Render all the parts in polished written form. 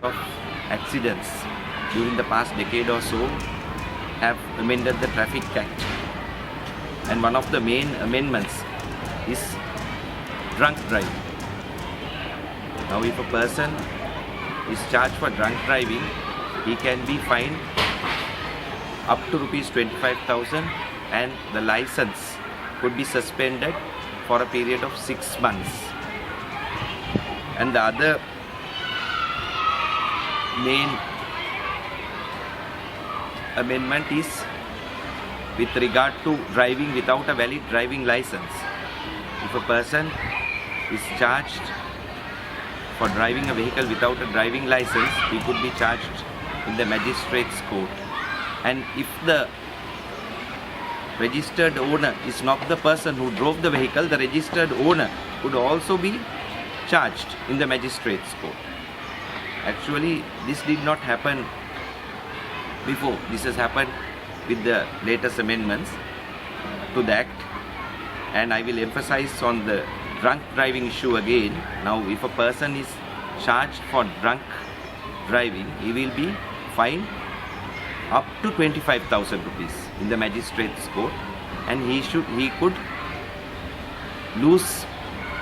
of accidents during the past decade or so have amended the Traffic Act, and one of the main amendments is drunk driving. Now, if a person is charged for drunk driving, he can be fined up to rupees 25,000 and the license could be suspended for a period of 6 months. And the other main amendment is with regard to driving without a valid driving license. If a person is charged for driving a vehicle without a driving license, he could be charged in the magistrate's court. And if the registered owner is not the person who drove the vehicle, the registered owner could also be charged in the magistrate's court. Actually, this did not happen before. This has happened with the latest amendments to the Act, and I will emphasize on the drunk driving issue again. Now, if a person is charged for drunk driving, he will be fined up to 25,000 rupees in the magistrate's court, and he could lose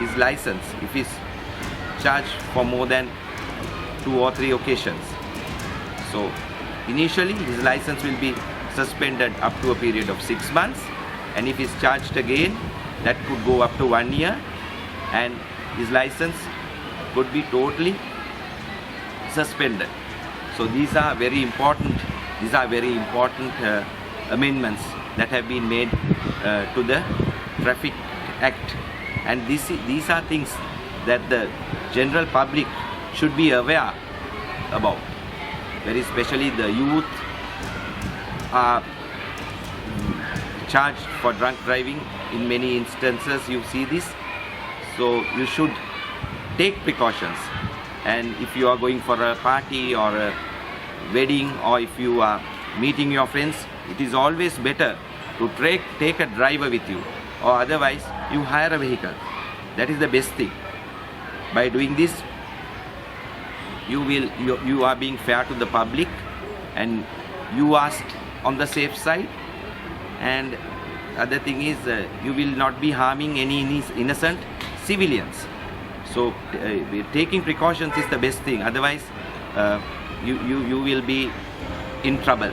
his license if he is charged for more than 2 or 3 occasions. So initially his license will be suspended up to a period of 6 months, and if he is charged again, that could go up to 1 year, and his license could be totally suspended. So these are very important amendments that have been made to the Traffic Act, and these are things that the general public should be aware about. Very especially the youth are charged for drunk driving. In many instances you see this, so you should take precautions. And if you are going for a party or a wedding, or if you are meeting your friends, it is always better to take a driver with you, or otherwise you hire a vehicle. That is the best thing. By doing this, you are being fair to the public, and you are on the safe side. And other thing is, you will not be harming any innocent civilians. So taking precautions is the best thing. Otherwise, you will be in trouble.